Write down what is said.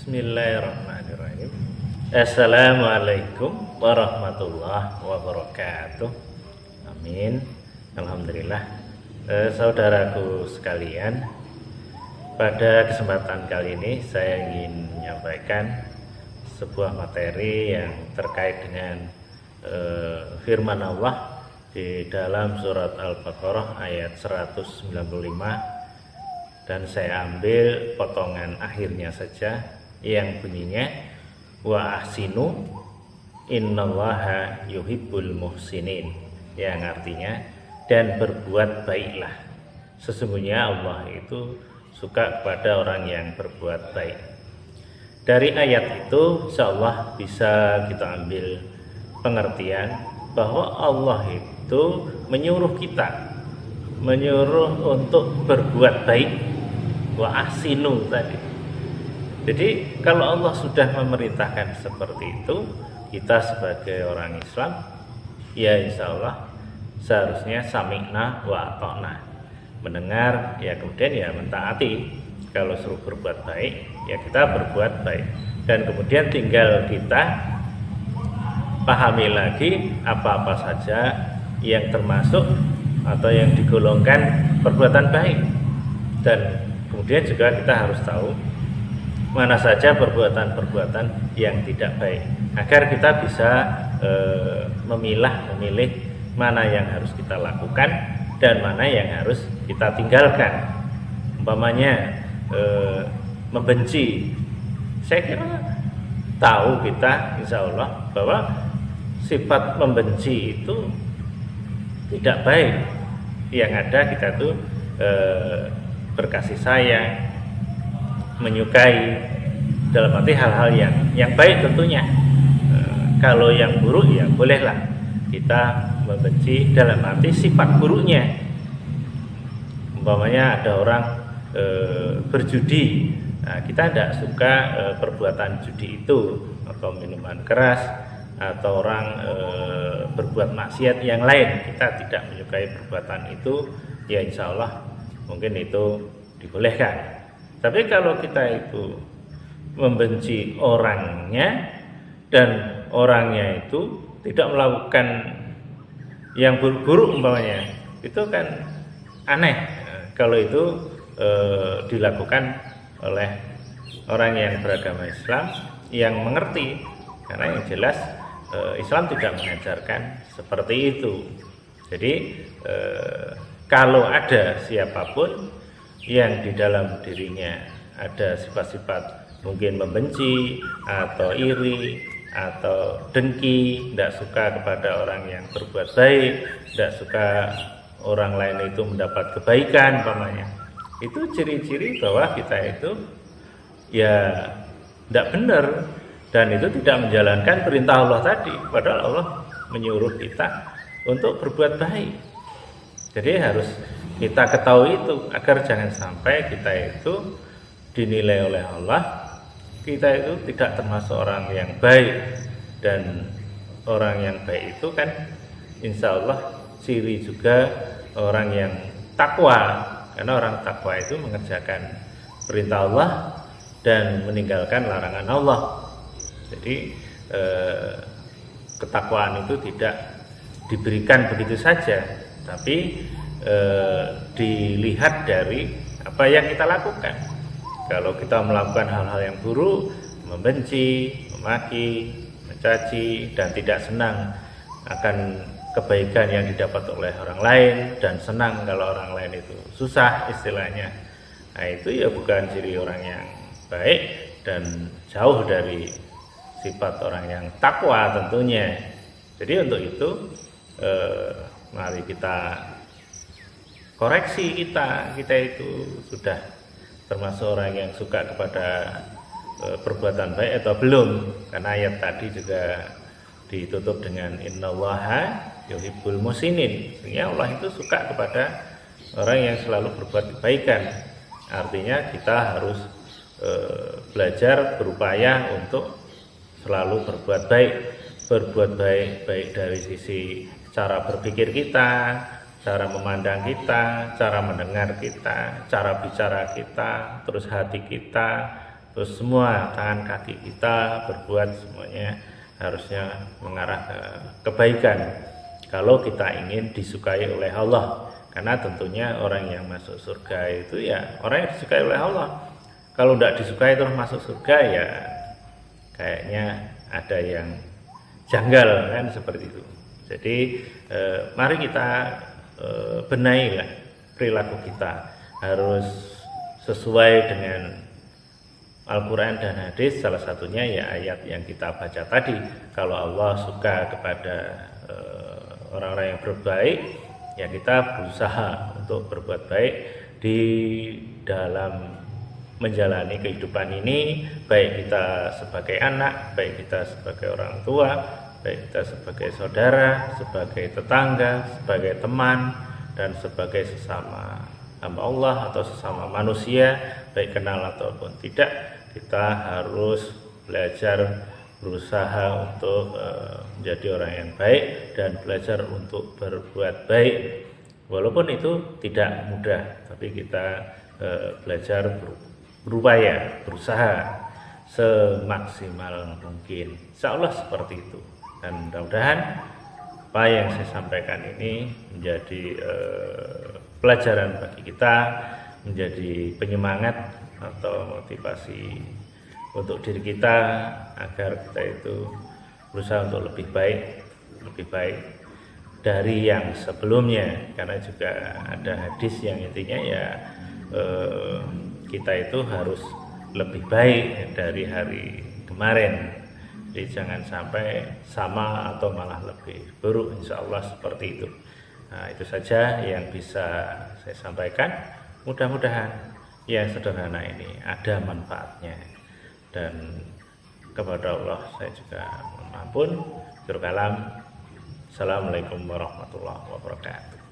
Bismillahirrahmanirrahim. Assalamualaikum warahmatullahi wabarakatuh. Amin. Alhamdulillah. Saudaraku sekalian, pada kesempatan kali ini saya ingin menyampaikan sebuah materi yang terkait dengan firman Allah di dalam surat Al-Baqarah ayat 195, dan saya ambil potongan akhirnya saja yang bunyinya wa ahsinu innallaha yuhibbul muhsinin, yang artinya dan berbuat baiklah, sesungguhnya Allah itu suka kepada orang yang berbuat baik. Dari ayat itu insyaallah bisa kita ambil pengertian bahwa Allah itu menyuruh untuk berbuat baik, wa ahsinu tadi. Jadi kalau Allah sudah memerintahkan seperti itu, kita sebagai orang Islam ya insyaallah seharusnya sami'na wa ata'na, mendengar ya kemudian ya mentaati. Kalau suruh berbuat baik ya kita berbuat baik, dan kemudian tinggal kita pahami lagi apa-apa saja yang termasuk atau yang digolongkan perbuatan baik, dan kemudian juga kita harus tahu mana saja perbuatan-perbuatan yang tidak baik, agar kita bisa memilih mana yang harus kita lakukan dan mana yang harus kita tinggalkan. Umpamanya membenci, saya kira tahu kita insya Allah bahwa sifat membenci itu tidak baik. Yang ada kita tuh berkasih sayang, menyukai, dalam arti hal-hal yang baik tentunya. Kalau yang buruk ya bolehlah kita membenci dalam arti sifat buruknya. Umpamanya ada orang berjudi, nah, kita tidak suka perbuatan judi itu, atau minuman keras, atau orang berbuat maksiat yang lain, kita tidak menyukai perbuatan itu, ya insya Allah mungkin itu dibolehkan. Tapi kalau kita itu membenci orangnya dan orangnya itu tidak melakukan yang buruk-buruk umpamanya, itu kan aneh. Kalau itu dilakukan oleh orang yang beragama Islam yang mengerti, karena yang jelas Islam tidak mengajarkan seperti itu. Jadi kalau ada siapapun yang di dalam dirinya ada sifat-sifat mungkin membenci atau iri atau dengki, tidak suka kepada orang yang berbuat baik, tidak suka orang lain itu mendapat kebaikan umpamanya, itu ciri-ciri bahwa kita itu ya tidak benar, dan itu tidak menjalankan perintah Allah tadi. Padahal Allah menyuruh kita untuk berbuat baik. Jadi harus kita ketahui itu, agar jangan sampai kita itu dinilai oleh Allah kita itu tidak termasuk orang yang baik. Dan orang yang baik itu kan insya Allah ciri juga orang yang takwa, karena orang takwa itu mengerjakan perintah Allah dan meninggalkan larangan Allah. Jadi ketakwaan itu tidak diberikan begitu saja, tapi dilihat dari apa yang kita lakukan. Kalau kita melakukan hal-hal yang buruk, membenci, memaki, mencaci, dan tidak senang akan kebaikan yang didapat oleh orang lain, dan senang kalau orang lain itu susah istilahnya, nah itu ya bukan ciri orang yang baik dan jauh dari sifat orang yang takwa tentunya. Jadi untuk itu mari kita koreksi, kita itu sudah termasuk orang yang suka kepada perbuatan baik atau belum, karena ayat tadi juga ditutup dengan innallaha yuhibbul muhsinin, sehingga Allah itu suka kepada orang yang selalu berbuat kebaikan. Artinya kita harus belajar, berupaya untuk selalu berbuat baik dari sisi cara berpikir kita, cara memandang kita, cara mendengar kita, cara bicara kita, terus hati kita, terus semua tangan kaki kita berbuat semuanya harusnya mengarah ke kebaikan kalau kita ingin disukai oleh Allah. Karena tentunya orang yang masuk surga itu ya orang yang disukai oleh Allah. Kalau tidak disukai terus masuk surga ya kayaknya ada yang janggal kan, seperti itu. Jadi mari kita benahilah perilaku kita, harus sesuai dengan Al-Quran dan hadis. Salah satunya ya ayat yang kita baca tadi, kalau Allah suka kepada orang-orang yang berbaik, ya kita berusaha untuk berbuat baik di dalam menjalani kehidupan ini, baik kita sebagai anak, baik kita sebagai orang tua, baik kita sebagai saudara, sebagai tetangga, sebagai teman, dan sebagai sesama hamba Allah atau sesama manusia, baik kenal ataupun tidak. Kita harus belajar berusaha untuk menjadi orang yang baik dan belajar untuk berbuat baik, walaupun itu tidak mudah, tapi kita belajar berupaya, berusaha semaksimal mungkin. Insya Allah seperti itu. Dan mudah-mudahan apa yang saya sampaikan ini menjadi pelajaran bagi kita, menjadi penyemangat atau motivasi untuk diri kita agar kita itu berusaha untuk lebih baik dari yang sebelumnya. Karena juga ada hadis yang intinya ya kita itu harus lebih baik dari hari kemarin. Jadi jangan sampai sama atau malah lebih buruk, insya Allah seperti itu. Nah, itu saja yang bisa saya sampaikan. Mudah-mudahan yang sederhana ini ada manfaatnya, dan kepada Allah saya juga mohon ampun. Assalamualaikum warahmatullahi wabarakatuh.